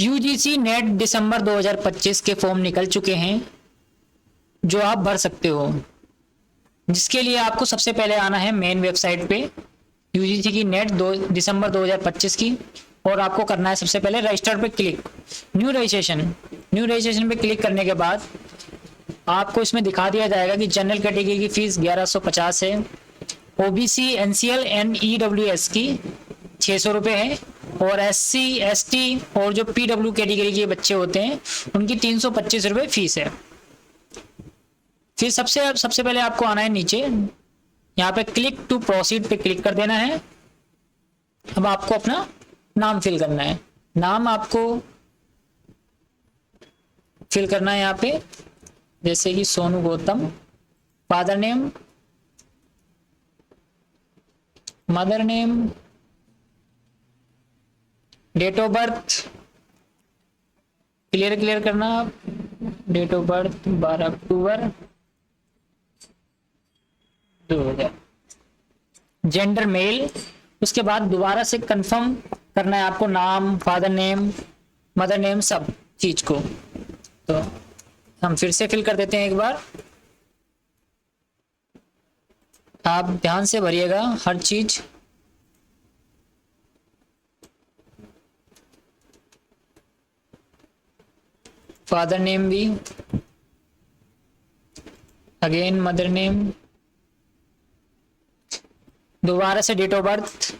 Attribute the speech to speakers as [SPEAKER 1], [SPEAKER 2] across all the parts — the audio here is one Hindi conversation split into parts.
[SPEAKER 1] यूजीसी नेट दिसंबर 2025 के फॉर्म निकल चुके हैं जो आप भर सकते हो, जिसके लिए आपको सबसे पहले आना है मेन वेबसाइट पे यूजीसी की नेट दिसंबर 2025 की, और आपको करना है सबसे पहले रजिस्टर पे क्लिक। न्यू रजिस्ट्रेशन पे क्लिक करने के बाद आपको इसमें दिखा दिया जाएगा कि जनरल कैटेगरी की फीस 1150 है, ओबीसी एनसीएल एंड ईडब्ल्यूएस की 600 रुपये है, और एससी एसटी और जो पीडब्ल्यू कैटेगरी के बच्चे होते हैं उनकी 325 रुपये फीस है। फिर सबसे पहले आपको आना है नीचे, यहाँ पे क्लिक टू प्रोसीड पे क्लिक कर देना है। अब आपको अपना नाम फिल करना है। नाम आपको फिल करना है यहाँ पे, जैसे कि Sonu Gautam, father name, mother name, date of birth clear करना, date of birth 12 October 2000, gender male. उसके बाद दोबारा से कंफर्म करना है आपको नाम, फादर नेम, मदर नेम, सब चीज को। तो हम फिर से फिल कर देते हैं एक बार। आप ध्यान से भरिएगा हर चीज। फादर नेम भी, अगेन मदर नेम, दोबारा से डेट ऑफ बर्थ,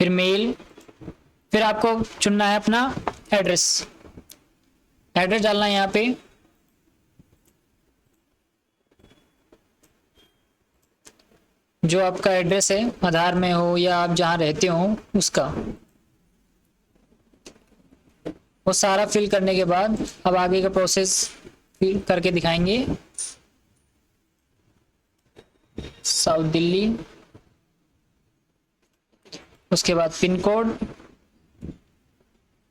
[SPEAKER 1] फिर मेल, फिर आपको चुनना है अपना एड्रेस डालना है यहाँ पे। जो आपका एड्रेस है आधार में हो या आप जहाँ रहते हो उसका, वो सारा फिल करने के बाद अब आगे का प्रोसेस फिल करके दिखाएंगे। साउथ दिल्ली, उसके बाद pin code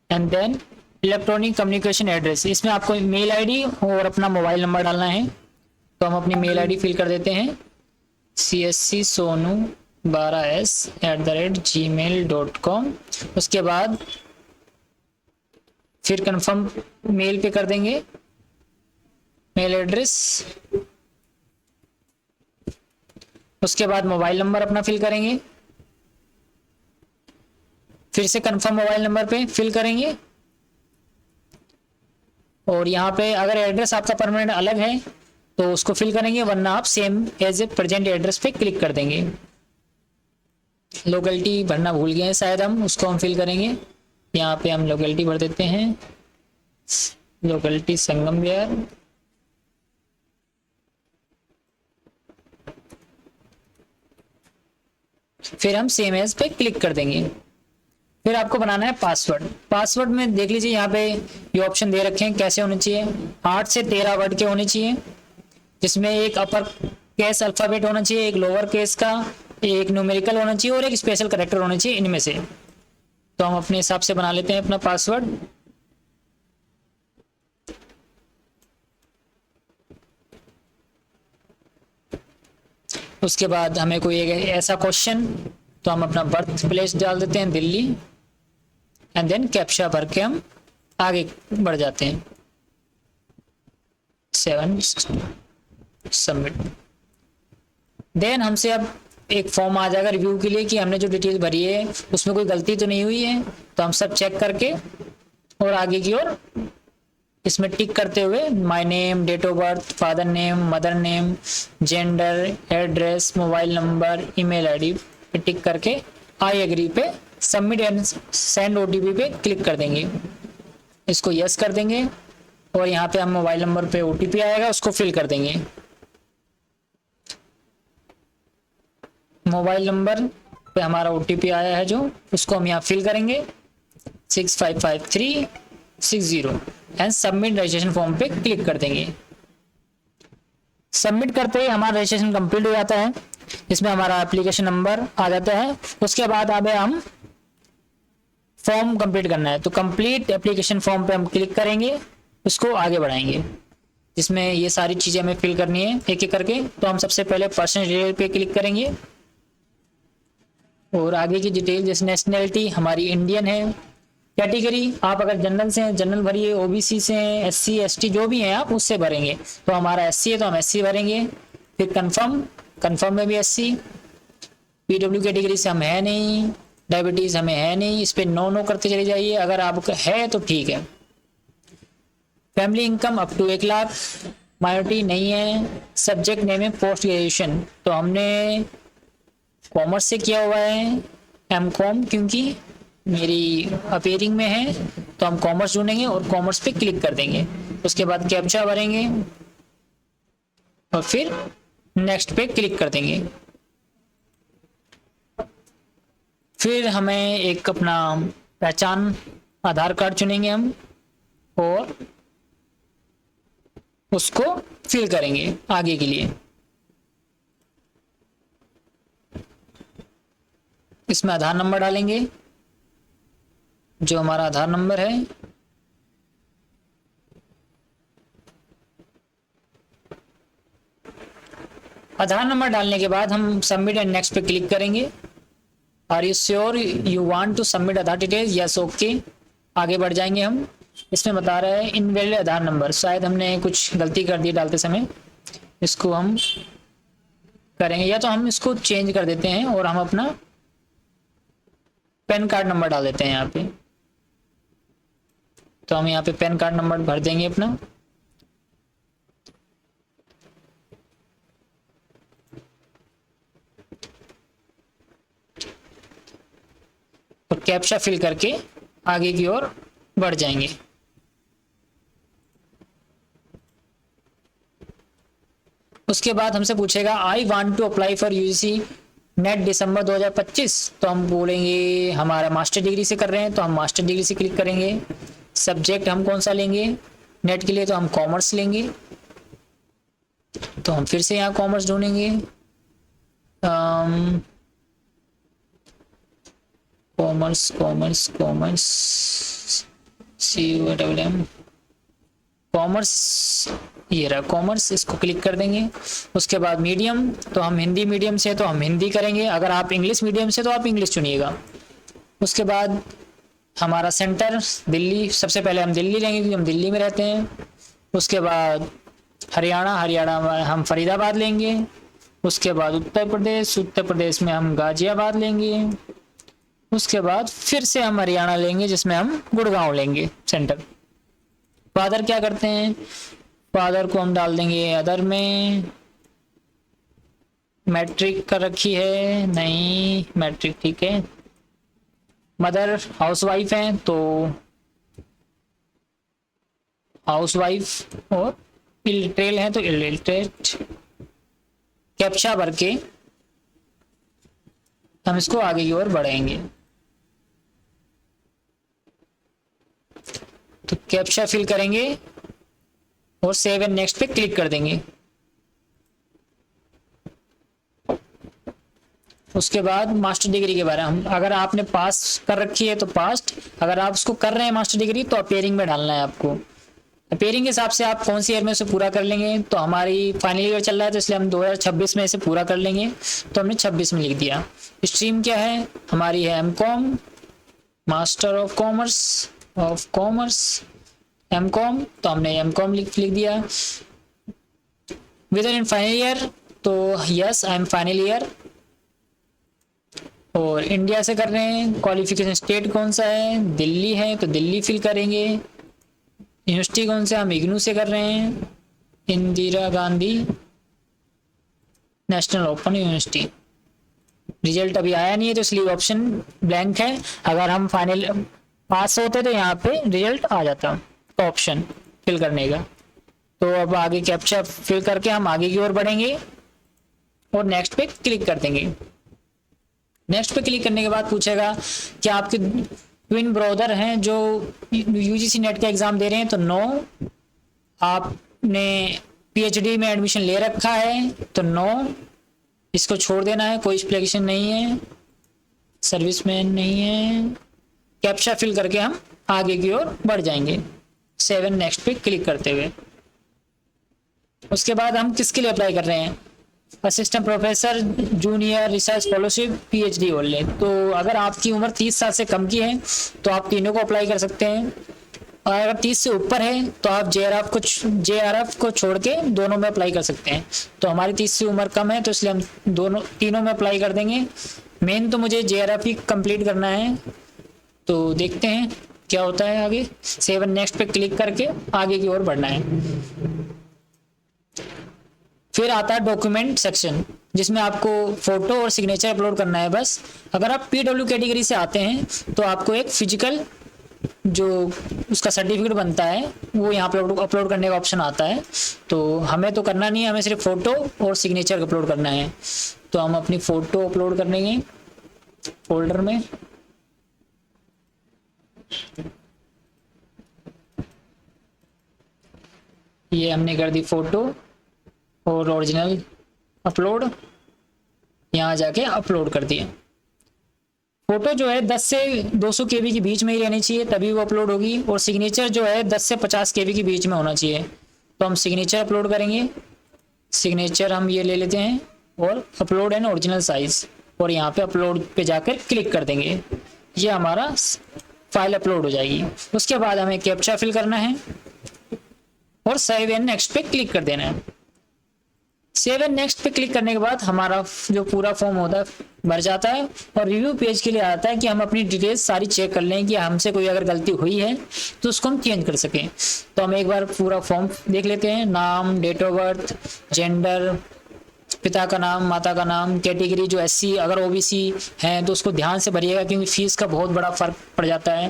[SPEAKER 1] and then electronic communication address. इसमें आपको मेल आईडी और अपना मोबाइल नंबर डालना है। तो हम अपनी मेल आईडी फिल कर देते हैं, csc12s@gmail.com। उसके बाद फिर कंफर्म मेल पे कर देंगे मेल एड्रेस। उसके बाद मोबाइल नंबर अपना फिल करेंगे, फिर से कंफर्म मोबाइल नंबर पे फिल करेंगे। और यहाँ पे अगर एड्रेस आपका परमानेंट अलग है तो उसको फिल करेंगे, वरना आप same as a present address पे क्लिक कर देंगे। लोकेलिटी भरना भूल गए हैं शायद हम, उसको हम फिल करेंगे। यहाँ पे हम लोकेलिटी भर देते हैं, लोकेलिटी संगम विहार। फिर हम सेम एज पे क्लिक कर देंगे। फिर आपको बनाना है पासवर्ड में देख लीजिए यहाँ पे ये ऑप्शन दे रखे हैं कैसे होने चाहिए। 8 से 13 वर्ड के होने चाहिए, जिसमें एक अपर केस अल्फाबेट होना चाहिए, एक लोअर केस का, एक न्यूमेरिकल होना चाहिए और एक स्पेशल कैरेक्टर होना चाहिए इनमें से। तो हम अपने हिसाब से बना लेते हैं अपना पासवर्ड। उसके बाद हमें कोई एक ऐसा क्वेश्चन, तो हम अपना बर्थ प्लेस डाल देते हैं दिल्ली, एंड देन कैप्चा भर के हम आगे बढ़ जाते हैं। 7 सबमिट। देन हमसे अब एक फॉर्म आ जाएगा रिव्यू के लिए कि हमने जो डिटेल भरी है उसमें कोई गलती तो नहीं हुई है। तो हम सब चेक करके और आगे की ओर इसमें टिक करते हुए my name, date of birth, father name, mother name, gender, address, mobile number, email ID पे टिक करके आई एग्री पे सबमिट एंड सेंड ओटीपी पे क्लिक कर देंगे। इसको यस कर देंगे और यहाँ पे हम मोबाइल नंबर पे ओटीपी आएगा उसको फिल कर देंगे। मोबाइल नंबर पे हमारा ओटीपी आया है जो, उसको हम यहाँ फिल करेंगे 655360 एंड सबमिट रजिस्ट्रेशन फॉर्म पे क्लिक कर देंगे। सबमिट करते ही हमारा रजिस्ट्रेशन कंप्लीट हो जाता है, इसमें हमारा एप्लीकेशन नंबर आ जाता है। उसके बाद अब हम फॉर्म कंप्लीट करना है, तो कंप्लीट एप्लीकेशन फॉर्म पे हम क्लिक करेंगे, उसको आगे बढ़ाएंगे। जिसमें ये सारी चीज़ें हमें फिल करनी है एक एक करके। तो हम सबसे पहले पर्सनल डिटेल पे क्लिक करेंगे और आगे की डिटेल जैसे नेशनैलिटी हमारी इंडियन है। कैटेगरी आप अगर जनरल से हैं जनरल भरिए, ओबीसी से हैं, एससी एसटी जो भी हैं आप उससे भरेंगे। तो हमारा एससी है तो हम एससी भरेंगे। फिर कंफर्म, कंफर्म में भी एससी। पीडब्ल्यू कैटेगरी से हम है नहीं, डायबिटीज़ हमें है नहीं, इस पर नो नो करते चले जाइए। अगर आपका है तो ठीक है। Family income up to 1 lakh, minority नहीं है। सब्जेक्ट नेम है पोस्ट ग्रेजुएशन, तो हमने कॉमर्स से किया हुआ है एमकॉम, क्योंकि मेरी अपेयरिंग में है तो हम कॉमर्स ढूंढेंगे और कॉमर्स पे क्लिक कर देंगे। उसके बाद कैप्चा भरेंगे और फिर नेक्स्ट पे क्लिक कर देंगे। फिर हमें एक अपना पहचान आधार कार्ड चुनेंगे हम और उसको फिल करेंगे आगे के लिए। इसमें आधार नंबर डालेंगे, जो हमारा आधार नंबर है। आधार नंबर डालने के बाद हम सबमिट एंड नेक्स्ट पे क्लिक करेंगे। Are you sure you want to submit Aadhaar details? Yes, okay. आगे बढ़ जाएंगे हम। इसमें बता रहा है इनवैलिड आधार नंबर, शायद हमने कुछ गलती कर दी डालते समय, इसको हम करेंगे या तो हम इसको चेंज कर देते हैं और हम अपना पैन कार्ड नंबर डाल देते हैं यहाँ पे। तो हम यहाँ पे पैन कार्ड नंबर भर देंगे अपना। और कैप्चा फिल करके आगे की ओर बढ़ जाएंगे। उसके बाद हमसे पूछेगा I want to apply for UGC NET December 2025। तो हम बोलेंगे हमारा मास्टर डिग्री से कर रहे हैं तो हम मास्टर डिग्री से क्लिक करेंगे। सब्जेक्ट हम कौन सा लेंगे नेट के लिए, तो हम कॉमर्स लेंगे। तो हम फिर से यहाँ कॉमर्स ढूंढेंगे। Commerce commerce commerce CUM commerce, ये रहा कॉमर्स, इसको क्लिक कर देंगे। उसके बाद मीडियम, तो हम हिंदी मीडियम से तो हम हिंदी करेंगे। अगर आप इंग्लिश मीडियम से तो आप इंग्लिश चुनिएगा। उसके बाद हमारा सेंटर दिल्ली, सबसे पहले हम दिल्ली लेंगे क्योंकि हम दिल्ली में रहते हैं। उसके बाद हरियाणा, हरियाणा में हम फरीदाबाद लेंगे। उसके बाद उत्तर प्रदेश, उत्तर प्रदेश में हम गाजियाबाद लेंगे। उसके बाद फिर से हम हरियाणा लेंगे जिसमें हम गुड़गांव लेंगे सेंटर। फादर क्या करते हैं, फादर को हम डाल देंगे अदर में। मैट्रिक कर रखी है, नहीं मैट्रिक ठीक है। मदर हाउसवाइफ हैं तो हाउसवाइफ, और इलिटरेट हैं तो इलिटरेट। कैप्चा भर के हम इसको आगे की ओर बढ़ाएंगे। तो कैप्चा फिल करेंगे और सेव एंड नेक्स्ट पे क्लिक कर देंगे। उसके बाद मास्टर डिग्री के बारे में हम, अगर आपने पास कर रखी है तो पास्ट, अगर आप उसको कर रहे हैं मास्टर डिग्री तो अपेयरिंग में डालना है आपको। अपेयरिंग के हिसाब से आप कौन सी ईयर में उसे पूरा कर लेंगे। तो हमारी फाइनल ईयर चल रहा है तो इसलिए हम 2026 में इसे पूरा कर लेंगे, तो हमने 26 में लिख दिया। स्ट्रीम क्या है हमारी, है MCom, master of commerce MCom, तो हमने एमकॉम लिख दिया। विद इन फाइनल ईयर, तो yes I am final year. और इंडिया से कर रहे हैं, क्वालिफिकेशन स्टेट कौन सा है, दिल्ली है तो दिल्ली फिल करेंगे। यूनिवर्सिटी कौन सा, हम इग्नू से कर रहे हैं, Indira Gandhi national open university. Result अभी आया नहीं है तो इसलिए ऑप्शन ब्लैंक है। अगर हम फाइनल पास होते तो यहाँ पे रिजल्ट आ जाता ऑप्शन फिल करने का। तो अब आगे कैप्चा फिल करके हम आगे की ओर बढ़ेंगे और नेक्स्ट पे क्लिक कर देंगे। नेक्स्ट पे क्लिक करने के बाद पूछेगा क्या आपके ट्विन ब्रदर हैं जो यूजीसी नेट का एग्जाम दे रहे हैं, तो नो। आपने पीएचडी में एडमिशन ले रखा है तो नो, इसको छोड़ देना है, कोई एप्लीकेशन नहीं है। सर्विसमैन नहीं है। कैप्चा फिल करके हम आगे की ओर बढ़ जाएंगे 7 नेक्स्ट पे क्लिक करते हुए। उसके बाद हम किसके लिए अप्लाई कर रहे हैं, assistant professor, junior research fellowship, PhD holder. तो अगर आपकी उम्र 30 साल से कम की है तो आप तीनों को अप्लाई कर सकते हैं, और अगर 30 से ऊपर है तो आप जेआरएफ को छोड़ के दोनों में अप्लाई कर सकते हैं। तो हमारी 30 से उम्र कम है तो इसलिए हम तीनों में अप्लाई कर देंगे। मेन तो मुझे जेआरएफ ही कंप्लीट करना है, तो देखते हैं क्या होता है आगे। 7 नेक्स्ट पे क्लिक करके आगे की ओर बढ़ना है। फिर आता है डॉक्यूमेंट सेक्शन, जिसमें आपको फोटो और सिग्नेचर अपलोड करना है बस। अगर आप पीडब्ल्यू कैटेगरी से आते हैं तो आपको एक फिजिकल जो उसका सर्टिफिकेट बनता है वो यहाँ पे अपलोड करने का ऑप्शन आता है। तो हमें तो करना नहीं है, हमें सिर्फ फोटो और सिग्नेचर अपलोड करना है। तो हम अपनी फोटो अपलोड कर लेंगे फोल्डर में। ये हमने कर दी फोटो और ओरिजिनल अपलोड, यहाँ जाके अपलोड कर दिया। फोटो जो है 10 से 200 केबी के बीच में ही रहनी चाहिए, तभी वो अपलोड होगी। और सिग्नेचर जो है 10 से 50 केबी के बीच में होना चाहिए। तो हम सिग्नेचर अपलोड करेंगे। सिग्नेचर हम ये ले लेते हैं और अपलोड एन ओरिजिनल साइज, और यहाँ पे अपलोड पे जाकर क्लिक कर देंगे। ये हमारा फाइल अपलोड हो जाएगी। उसके बाद हमें कैप्चा फिल करना है और सेव एंड नेक्स्ट पे क्लिक कर देना है। सेव एंड नेक्स्ट पे क्लिक करने के बाद हमारा जो पूरा फॉर्म होता है भर जाता है, और रिव्यू पेज के लिए आता है कि हम अपनी डिटेल्स सारी चेक कर लें कि हमसे कोई अगर गलती हुई है तो उसको हम चेंज कर सकें। तो हम एक बार पूरा फॉर्म देख लेते हैं। नाम, डेट ऑफ बर्थ, जेंडर, पिता का नाम, माता का नाम, कैटेगरी जो एससी, अगर ओबीसी है तो उसको ध्यान से भरिएगा क्योंकि फीस का बहुत बड़ा फर्क पड़ जाता है।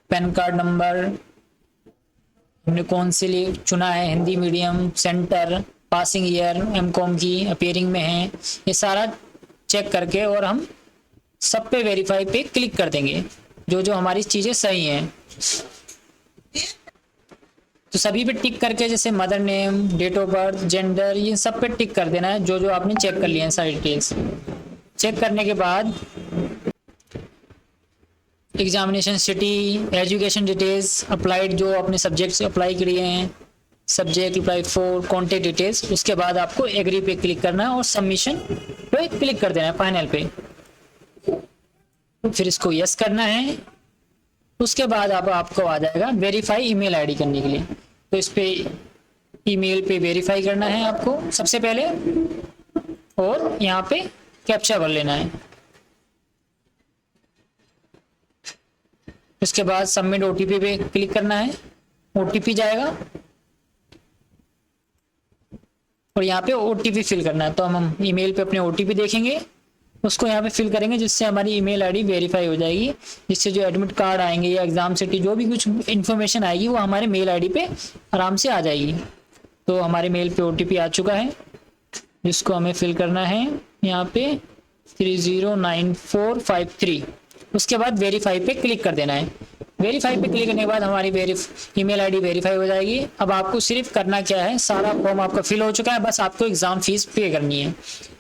[SPEAKER 1] पैन कार्ड नंबर, हमने कौन से लिए चुना है, Hindi medium, centre, passing year MCom की, अपीयरिंग में है, ये सारा चेक करके और हम सब पे वेरीफाई पे क्लिक कर देंगे जो जो हमारी चीज़ें सही हैं। तो सभी पे टिक करके, जैसे mother name, date of birth, gender, ये सब पे टिक कर देना है जो जो आपने चेक कर लिए हैं सारी डिटेल्स। चेक करने के बाद examination city, education details, applied जो अपने सब्जेक्ट से अप्लाई किए हैं, subject apply for, contact details. उसके बाद आपको एग्री पे क्लिक करना है और सबमिशन पे क्लिक कर देना है, फाइनल पे। फिर इसको यस करना है। उसके बाद आपको आ जाएगा वेरीफाई ईमेल आईडी करने के लिए। तो इस पे ईमेल पे वेरीफाई करना है आपको सबसे पहले, और यहाँ पे कैप्चा भर लेना है। उसके बाद सबमिट ओटीपी पे क्लिक करना है, ओटीपी जाएगा और यहाँ पे ओटीपी फिल करना है। तो हम ईमेल पे अपने ओटीपी देखेंगे, उसको यहाँ पे फिल करेंगे, जिससे हमारी ईमेल आईडी वेरीफाई हो जाएगी, जिससे जो एडमिट कार्ड आएंगे या एग्जाम सिटी जो भी कुछ इन्फॉर्मेशन आएगी वो हमारे मेल आईडी पे आराम से आ जाएगी। तो हमारे मेल पे ओटीपी आ चुका है, जिसको हमें फिल करना है यहाँ पे 309453। उसके बाद वेरीफाई पे क्लिक कर देना है। वेरीफाई पे क्लिक करने के बाद हमारी ईमेल आईडी वेरीफाई हो जाएगी। अब आपको सिर्फ करना क्या है, सारा फॉर्म आपका फिल हो चुका है, बस आपको एग्जाम फीस पे करनी है।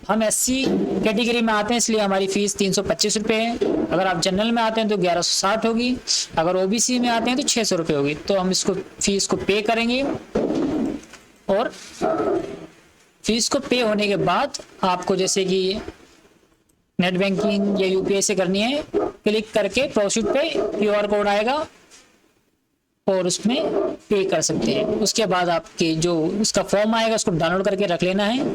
[SPEAKER 1] हम एससी कैटेगरी में आते हैं इसलिए हमारी फीस 325 रुपये है। अगर आप जनरल में आते हैं तो 1160 होगी, अगर ओबीसी में आते हैं तो 600 रुपये होगी। तो हम इसको फीस को पे करेंगे, और फीस को पे होने के बाद आपको जैसे कि नेट बैंकिंग या यूपीआई से करनी है, क्लिक करके प्रोसीड पे क्यूआर कोड आएगा और उसमें पे कर सकते हैं। उसके बाद आपके जो उसका फॉर्म आएगा उसको डाउनलोड करके रख लेना है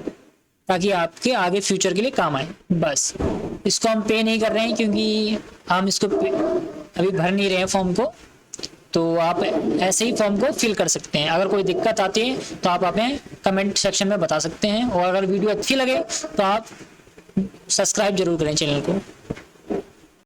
[SPEAKER 1] ताकि आपके आगे फ्यूचर के लिए काम आए। बस इसको हम पे नहीं कर रहे हैं क्योंकि हम इसको अभी भर नहीं रहे हैं फॉर्म को, तो आप ऐसे ही फॉर्म को फिल कर सकते हैं। अगर कोई दिक्कत आती है तो आप हमें कमेंट सेक्शन में बता सकते हैं, और अगर वीडियो अच्छी लगे तो आप सब्सक्राइब जरूर करें चैनल को।